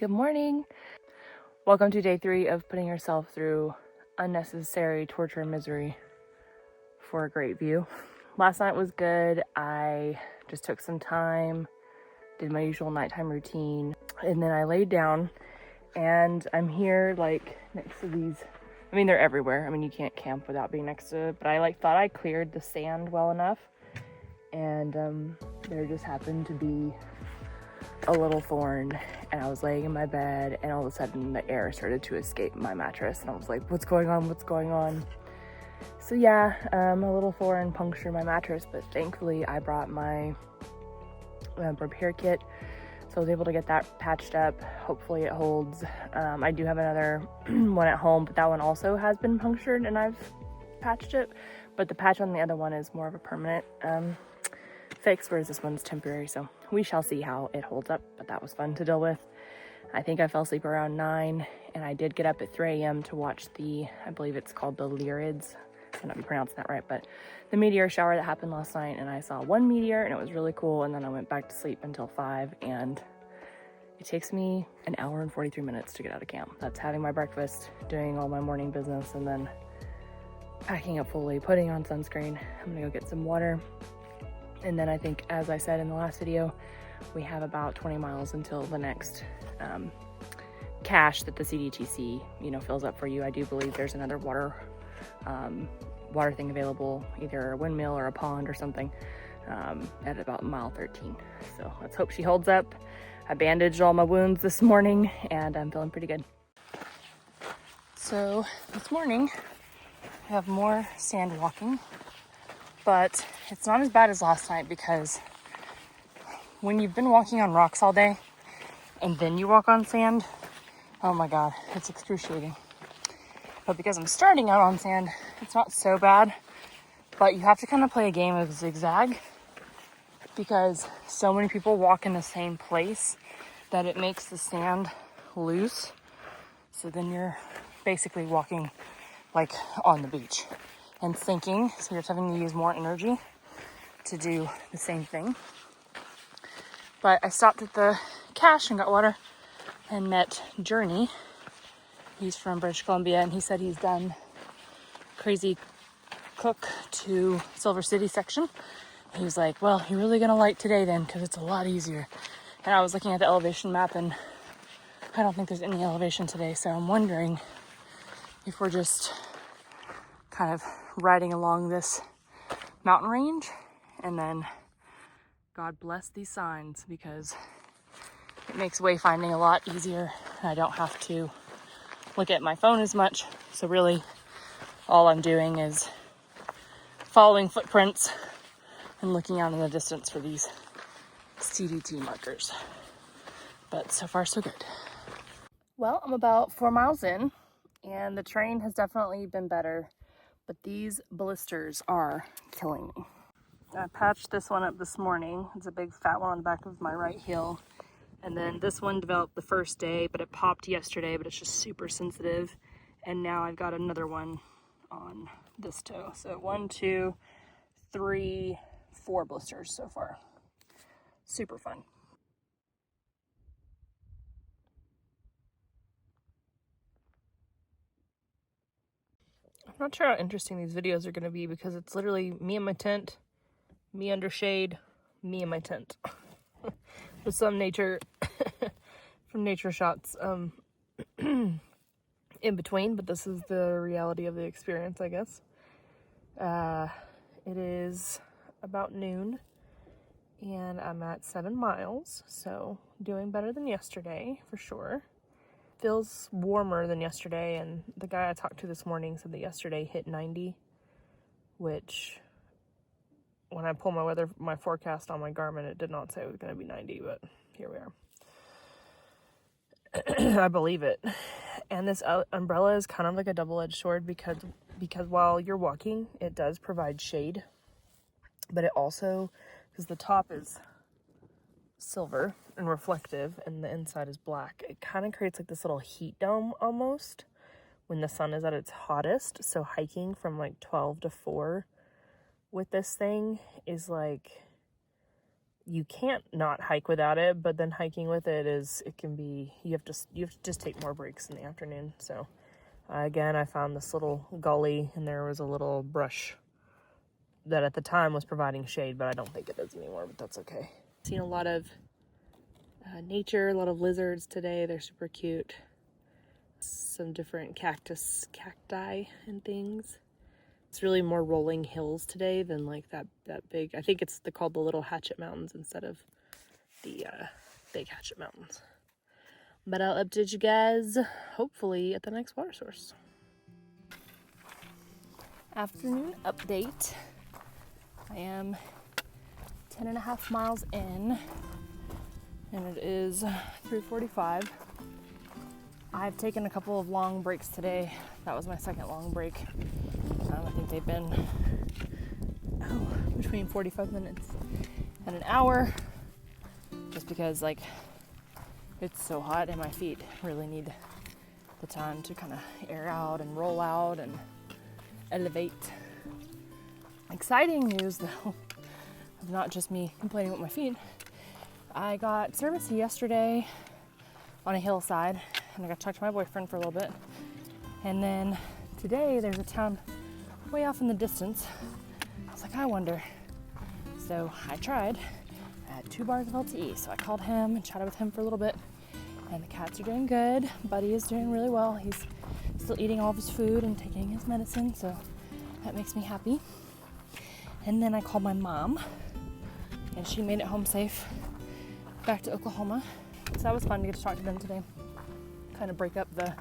Good morning. Welcome to day 3 of putting yourself through unnecessary torture and misery for a great view. Last night was good. I just took some time, did my usual nighttime routine, and then I laid down and I'm here like next to these. I mean, they're everywhere. I mean, you can't camp without being next to it, but I thought I cleared the sand well enough, and there just happened to be a little thorn, and I was laying in my bed, and all of a sudden the air started to escape my mattress, and I was like, what's going on? So yeah, a little thorn punctured my mattress, but thankfully I brought my repair kit, so I was able to get that patched up. Hopefully it holds. I do have another one at home, but that one also has been punctured and I've patched it, but the patch on the other one is more of a permanent fix, whereas this one's temporary, so we shall see how it holds up. But that was fun to deal with. I think I fell asleep around 9, and I did get up at 3 a.m. to watch I believe it's called the Lyrids, I might not be pronouncing that right, but the meteor shower that happened last night, and I saw one meteor and it was really cool, and then I went back to sleep until 5, and it takes me an hour and 43 minutes to get out of camp. That's having my breakfast, doing all my morning business, and then packing up fully, putting on sunscreen. I'm gonna go get some water. And then I think, as I said in the last video, we have about 20 miles until the next cache that the CDT, fills up for you. I do believe there's another water thing available, either a windmill or a pond or something, at about mile 13. So let's hope she holds up. I bandaged all my wounds this morning, and I'm feeling pretty good. So this morning, I have more sand walking. But it's not as bad as last night, because when you've been walking on rocks all day and then you walk on sand, oh my God, it's excruciating. But because I'm starting out on sand, it's not so bad. But you have to kind of play a game of zigzag, because so many people walk in the same place that it makes the sand loose. So then you're basically walking like on the beach and sinking, so you're having to use more energy to do the same thing. But I stopped at the cache and got water and met Journey. He's from British Columbia, and he said he's done Crazy Cook to Silver City section. He was like, well, you're really gonna like today then, because it's a lot easier. And I was looking at the elevation map, and I don't think there's any elevation today, so I'm wondering if we're just kind of riding along this mountain range, and then God bless these signs, because it makes wayfinding a lot easier, and I don't have to look at my phone as much. So really all I'm doing is following footprints and looking out in the distance for these CDT markers. But so far so good. Well, I'm about 4 miles in, and the terrain has definitely been better, but these blisters are killing me. I patched this one up this morning. It's a big fat one on the back of my right heel. And then this one developed the first day, but it popped yesterday, but it's just super sensitive. And now I've got another one on this toe. So 1, 2, 3, 4 blisters so far. Super fun. I'm not sure how interesting these videos are going to be, because it's literally me in my tent, me under shade, me in my tent, with some nature from nature shots in between, but this is the reality of the experience, I guess. It is about noon, and I'm at 7 miles, so doing better than yesterday for sure. Feels warmer than yesterday, and the guy I talked to this morning said that yesterday hit 90, which when I pull my forecast on my Garmin, it did not say it was going to be 90, but here we are. I believe it. And this umbrella is kind of like a double-edged sword, because while you're walking, it does provide shade, but it also, because the top is silver and reflective and the inside is black, it kind of creates like this little heat dome almost when the sun is at its hottest. So hiking from like 12 to 4 with this thing is like you can't not hike without it, but then hiking with it can be, you have to just take more breaks in the afternoon. So again, I found this little gully, and there was a little brush that at the time was providing shade, but I don't think it is anymore, but that's okay. Seen a lot of nature, a lot of lizards today. They're super cute. Some different cacti and things. It's really more rolling hills today than like that big. I think they're called the Little Hatchet Mountains instead of the Big Hatchet Mountains. But I'll update you guys hopefully at the next water source. Afternoon update. I am 10.5 miles in, and it is 3:45. I've taken a couple of long breaks today. That was my second long break. I think they've been between 45 minutes and an hour, just because like it's so hot and my feet really need the time to kind of air out and roll out and elevate. Exciting news though, of not just me complaining with my feet. I got service yesterday on a hillside, and I got to talk to my boyfriend for a little bit. And then today there's a town way off in the distance. I was like, I wonder. So I tried. I had 2 bars of LTE, so I called him and chatted with him for a little bit. And the cats are doing good. Buddy is doing really well. He's still eating all of his food and taking his medicine, so that makes me happy. And then I called my mom, and she made it home safe back to Oklahoma. So that was fun to get to talk to them today. Kind of break up the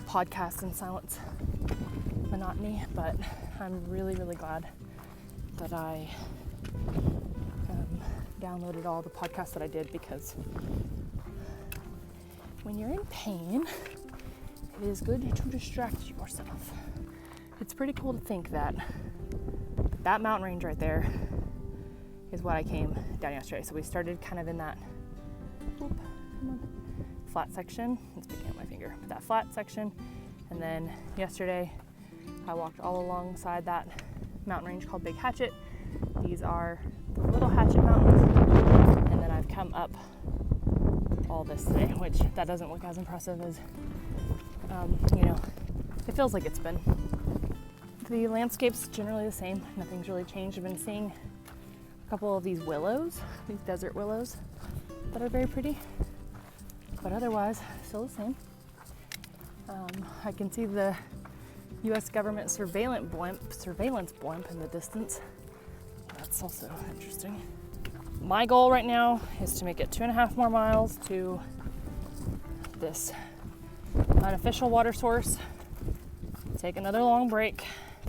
podcast and silence monotony, but I'm really, really glad that I downloaded all the podcasts that I did, because when you're in pain, it is good to distract yourself. It's pretty cool to think that that mountain range right there is what I came down yesterday. So we started kind of in that flat section. It's picking up my finger. That flat section, and then yesterday I walked all alongside that mountain range called Big Hatchet. These are the Little Hatchet Mountains, and then I've come up all this today, which that doesn't look as impressive as it feels like it's been. The landscape's generally the same. Nothing's really changed. I've been seeing a couple of these willows, these desert willows, that are very pretty, but otherwise still the same. I can see the U.S. government surveillance blimp in the distance. That's also interesting. My goal right now is to make it 2.5 more miles to this unofficial water source, take another long break,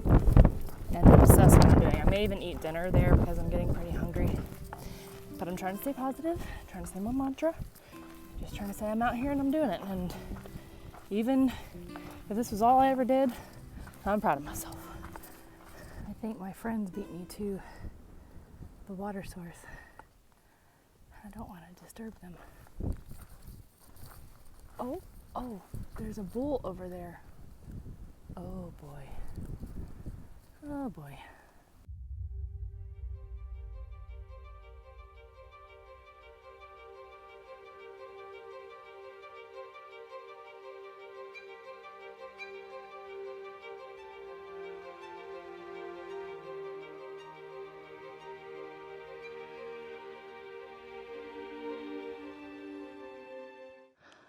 and then assess what I'm doing. I may even eat dinner there because I'm getting pretty hungry. But I'm trying to stay positive, trying to say my mantra, just trying to say I'm out here and I'm doing it. And even if this was all I ever did, I'm proud of myself. I think my friends beat me to the water source. I don't want to disturb them. Oh, there's a bull over there. Oh boy. Oh boy.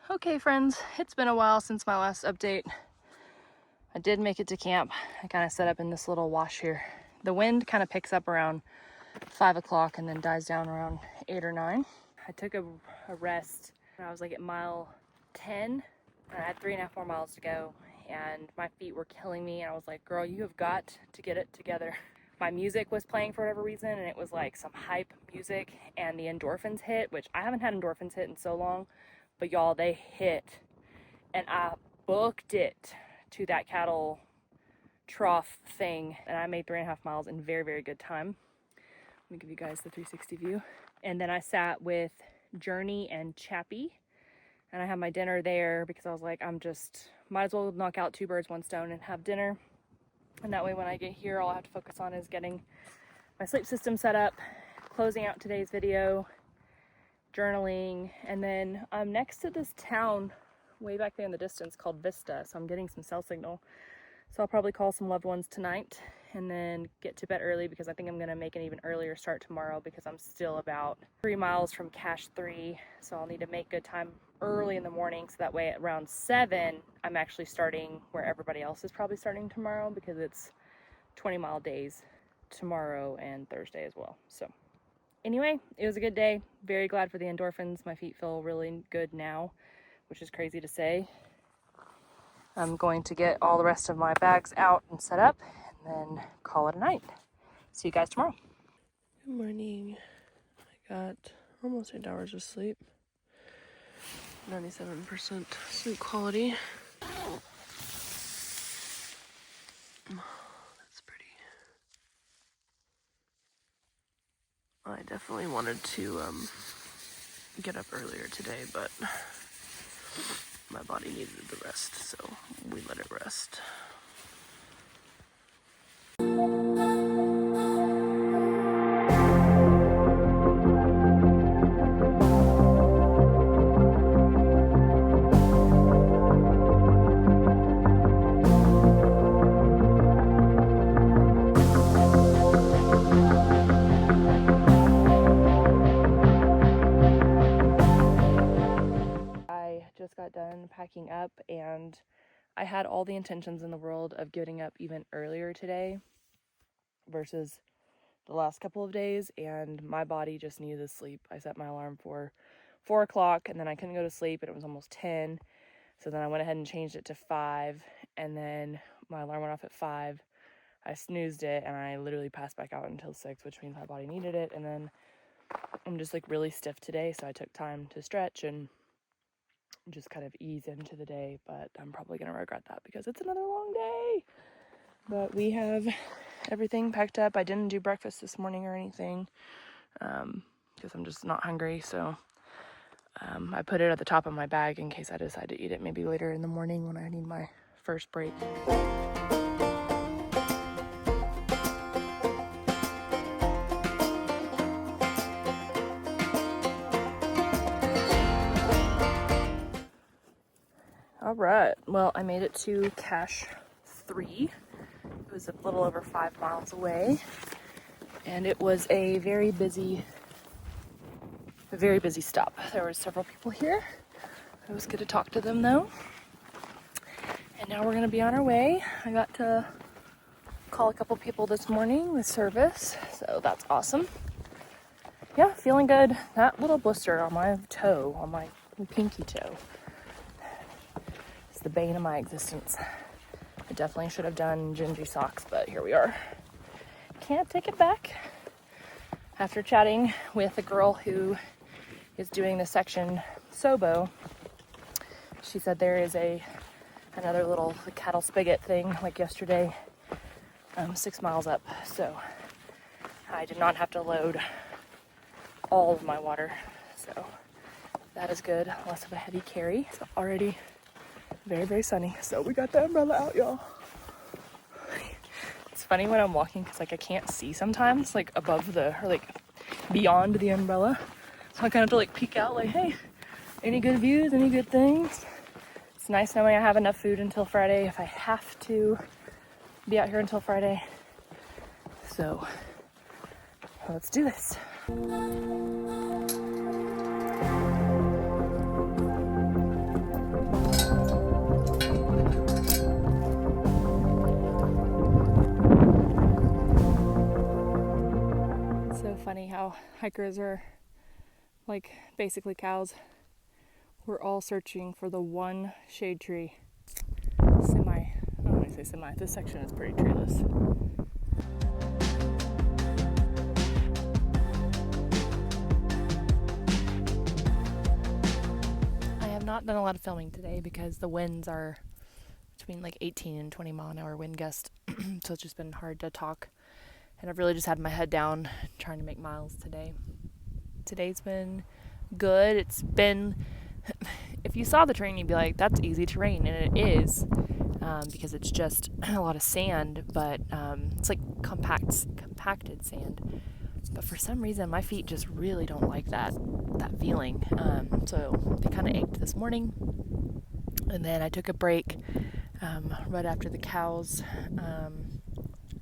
Okay friends, it's been a while since my last update. I did make it to camp. I kind of set up in this little wash here. The wind kind of picks up around 5 o'clock and then dies down around 8 or 9. I took a rest when I was like at mile 10. I had 3.5 more miles to go, and my feet were killing me, and I was like, girl, you have got to get it together. My music was playing for whatever reason, and it was like some hype music, and the endorphins hit, which I haven't had endorphins hit in so long, but y'all, they hit, and I booked it to that cattle trough thing, and I made 3.5 miles in very, very good time. Let me give you guys the 360 view. And then I sat with Journey and Chappie, and I had my dinner there because I was like, might as well knock out 2 birds, 1 stone and have dinner. And that way when I get here, all I have to focus on is getting my sleep system set up closing out today's video, journaling, and then I'm next to this town way back there in the distance called Vista, so I'm getting some cell signal. So I'll probably call some loved ones tonight and then get to bed early, because I think I'm gonna make an even earlier start tomorrow because I'm still about 3 miles from Cache 3. So I'll need to make good time early in the morning, so that way at around 7, I'm actually starting where everybody else is probably starting tomorrow, because it's 20-mile days tomorrow and Thursday as well. So anyway, it was a good day. Very glad for the endorphins. My feet feel really good now, which is crazy to say. I'm going to get all the rest of my bags out and set up and then call it a night. See you guys tomorrow. Good morning. I got almost 8 hours of sleep. 97% sleep quality. That's pretty. I definitely wanted to get up earlier today, but my body needed the rest, so we let it rest. Just got done packing up, and I had all the intentions in the world of getting up even earlier today versus the last couple of days, and my body just needed to sleep. I set my alarm for 4 o'clock, and then I couldn't go to sleep, and it was almost 10, so then I went ahead and changed it to 5, and then my alarm went off at 5. I snoozed it, and I literally passed back out until 6, which means my body needed it. And then I'm just like really stiff today, so I took time to stretch and just kind of ease into the day, but I'm probably gonna regret that because it's another long day. But we have everything packed up. I didn't do breakfast this morning or anything because I'm just not hungry, so I put it at the top of my bag in case I decide to eat it maybe later in the morning when I need my first break. All right, well, I made it to Cache 3. It was a little over 5 miles away, and it was a very busy stop. There were several people here. It was good to talk to them though. And now we're gonna be on our way. I got to call a couple people this morning with service, so that's awesome. Yeah, feeling good. That little blister on my toe, on my pinky toe, the bane of my existence. I definitely should have done gingy socks, but here we are. Can't take it back. After chatting with a girl who is doing the section Sobo, she said there is another little cattle spigot thing like yesterday, 6 miles up, so I did not have to load all of my water, so that is good. Less of a heavy carry. It's already very, very sunny, so we got the umbrella out, y'all. It's funny when I'm walking because like I can't see sometimes, like above or like beyond the umbrella, so I kind of have to like peek out like, hey, any good views, any good things. It's nice knowing I have enough food until Friday if I have to be out here until Friday. So let's do this. Funny how hikers are like basically cows. We're all searching for the one shade tree. I don't want to say semi. This section is pretty treeless. I have not done a lot of filming today because the winds are between like 18 and 20 mile an hour wind gust, so it's just been hard to talk. And I've really just had my head down trying to make miles today. Today's been good. It's been, if you saw the terrain, you'd be like, that's easy terrain. And it is, because it's just a lot of sand, but it's like compacted sand. But for some reason, my feet just really don't like that feeling. So they kind of ached this morning. And then I took a break right after the cows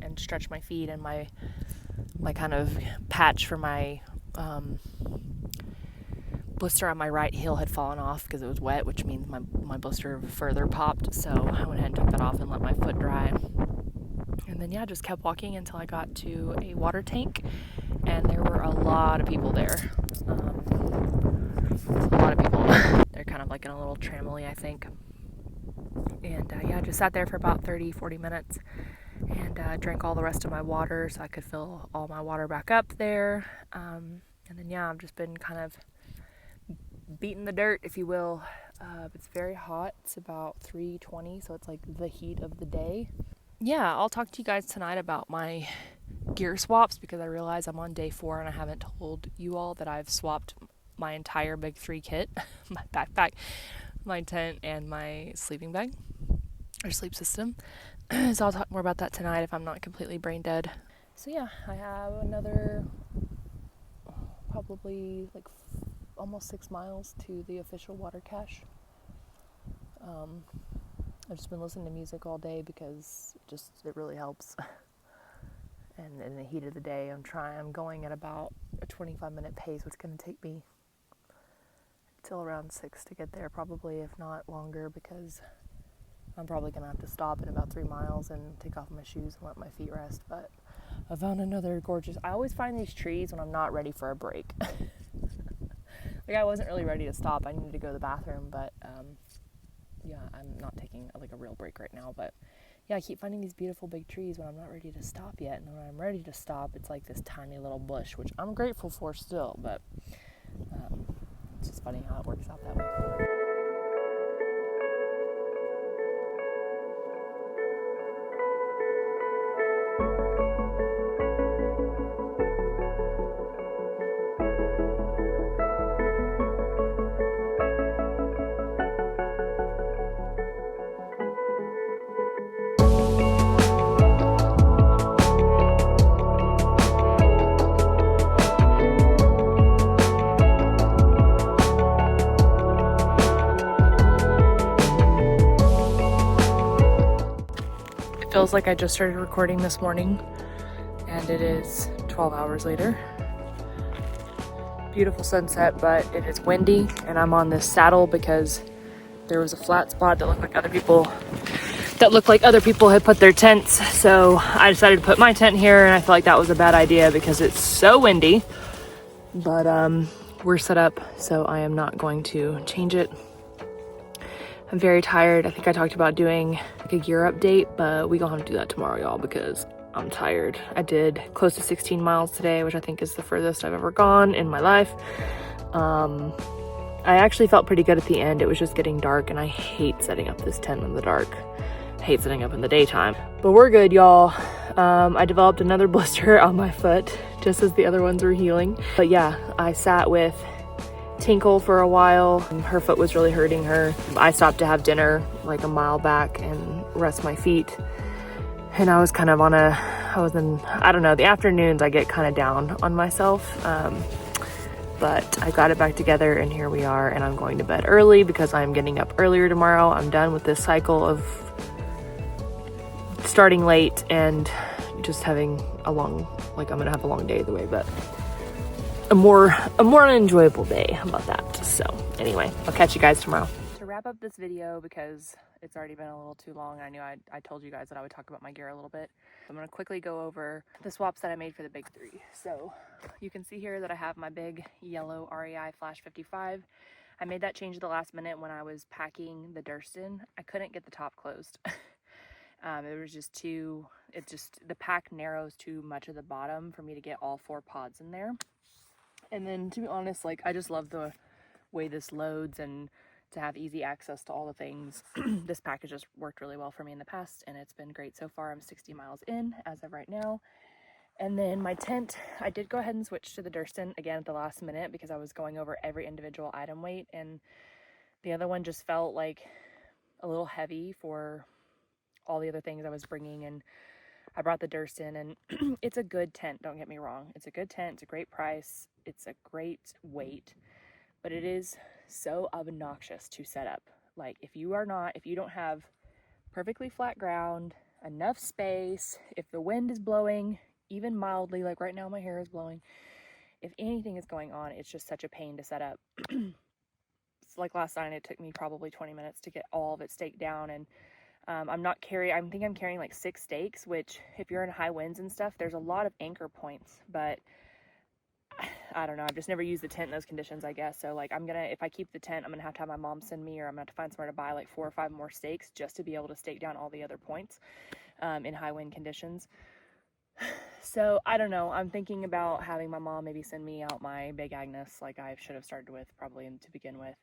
and stretched my feet, and my kind of patch for my blister on my right heel had fallen off because it was wet, which means my blister further popped. So I went ahead and took that off and let my foot dry. And then, yeah, just kept walking until I got to a water tank, and there were a lot of people there. A lot of people. They're kind of like in a little tramway, I think. And yeah, just sat there for about 30-40 minutes and drank all the rest of my water so I could fill all my water back up there. And then, yeah, I've just been kind of beating the dirt, if you will. It's very hot. It's about 3:20, so it's like the heat of the day. Yeah, I'll talk to you guys tonight about my gear swaps because I realize I'm on day 4 and I haven't told you all that I've swapped my entire big 3 kit, my backpack, my tent, and my sleeping bag or sleep system. So I'll talk more about that tonight if I'm not completely brain dead. So yeah, I have another probably like almost 6 miles to the official water cache. I've just been listening to music all day because it really helps. And in the heat of the day, I'm going at about a 25-minute pace, which is going to take me till around 6 to get there, probably, if not longer, because I'm probably going to have to stop in about 3 miles and take off my shoes and let my feet rest. But I found another gorgeous... I always find these trees when I'm not ready for a break. Like, I wasn't really ready to stop. I needed to go to the bathroom, but yeah, I'm not taking like a real break right now. But yeah, I keep finding these beautiful big trees when I'm not ready to stop yet. And when I'm ready to stop, it's like this tiny little bush, which I'm grateful for still. But it's just funny how it works out that way. Feels like I just started recording this morning, and it is 12 hours later. Beautiful sunset, but it is windy, and I'm on this saddle because there was a flat spot that looked like other people had put their tents. So I decided to put my tent here, and I feel like that was a bad idea because it's so windy. But we're set up, so I am not going to change it. I'm very tired. I think I talked about doing like a gear update, but we gonna have to do that tomorrow, y'all, because I'm tired. I did close to 16 miles today, which I think is the furthest I've ever gone in my life. I actually felt pretty good at the end. It was just getting dark, and I hate setting up this tent in the dark. I hate setting up in the daytime. But we're good, y'all. I developed another blister on my foot, just as the other ones were healing. But yeah, I sat with Tinkle for a while. Her foot was really hurting her. I stopped to have dinner like a mile back and rest my feet. And I was kind of I don't know, the afternoons I get kind of down on myself. But I got it back together, and here we are, and I'm going to bed early because I'm getting up earlier tomorrow. I'm done with this cycle of starting late and just having I'm gonna have a long day either way, but a more enjoyable day. How about that? So anyway, I'll catch you guys tomorrow. To wrap up this video, because it's already been a little too long, I knew I told you guys that I would talk about my gear a little bit. I'm gonna quickly go over the swaps that I made for the big 3. So you can see here that I have my big yellow REI Flash 55. I made that change at the last minute when I was packing the Durston. I couldn't get the top closed. It was just the pack narrows too much at the bottom for me to get all 4 pods in there. And then, to be honest, like, I just love the way this loads and to have easy access to all the things. This pack has just worked really well for me in the past, and it's been great so far. I'm 60 miles in as of right now. And then my tent, I did go ahead and switch to the Durston again at the last minute because I was going over every individual item weight, and the other one just felt like a little heavy for all the other things I was bringing. And I brought the Durston, and it's a good tent, don't get me wrong. It's a good tent, it's a great price, it's a great weight, but it is so obnoxious to set up. Like, if you don't have perfectly flat ground, enough space, if the wind is blowing, even mildly, like right now my hair is blowing, if anything is going on, it's just such a pain to set up. It's like last night, it took me probably 20 minutes to get all of it staked down, and I think I'm carrying like 6 stakes, which if you're in high winds and stuff, there's a lot of anchor points, but I don't know. I've just never used the tent in those conditions, I guess. So like, if I keep the tent, I'm gonna have to have my mom send me, or I'm gonna have to find somewhere to buy like 4 or 5 more stakes just to be able to stake down all the other points in high wind conditions. So I don't know. I'm thinking about having my mom maybe send me out my Big Agnes, like I should have started with probably to begin with.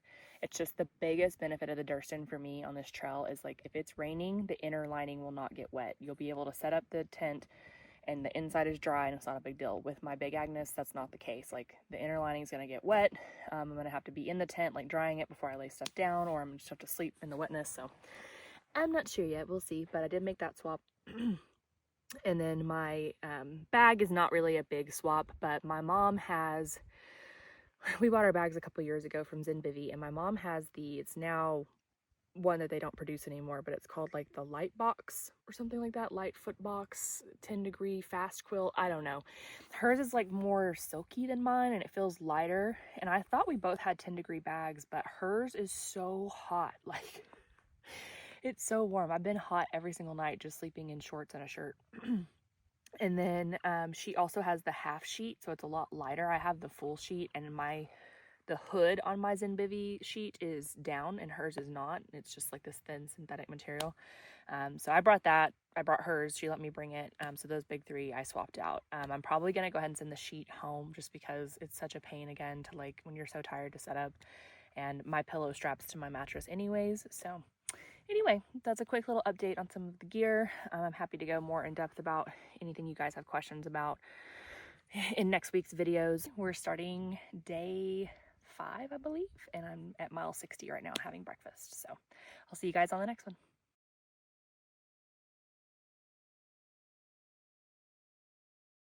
It's just the biggest benefit of the Durston for me on this trail is like, if it's raining, the inner lining will not get wet. You'll be able to set up the tent and the inside is dry and it's not a big deal. With my Big Agnes, that's not the case. Like, the inner lining is going to get wet. I'm going to have to be in the tent, like drying it before I lay stuff down, or I'm just have to sleep in the wetness. So I'm not sure yet. We'll see. But I did make that swap. And then my bag is not really a big swap, but my mom has, we bought our bags a couple years ago from Zenbivy, and my mom has it's now one that they don't produce anymore, but it's called like the Light Box or something like that. Light Foot Box, 10 degree fast quilt. I don't know. Hers is like more silky than mine, and it feels lighter. And I thought we both had 10 degree bags, but hers is so hot. Like, it's so warm. I've been hot every single night just sleeping in shorts and a shirt. And then she also has the half sheet, so it's a lot lighter. I have the full sheet, and the hood on my Zenbivy sheet is down and hers is not. It's just like this thin synthetic material. So I brought that. I brought hers. She let me bring it. So those big 3 I swapped out. I'm probably going to go ahead and send the sheet home just because it's such a pain again to, like, when you're so tired to set up, and my pillow straps to my mattress anyways. So anyway, that's a quick little update on some of the gear. I'm happy to go more in depth about anything you guys have questions about in next week's videos. We're starting day 5, I believe, and I'm at mile 60 right now having breakfast. So I'll see you guys on the next one.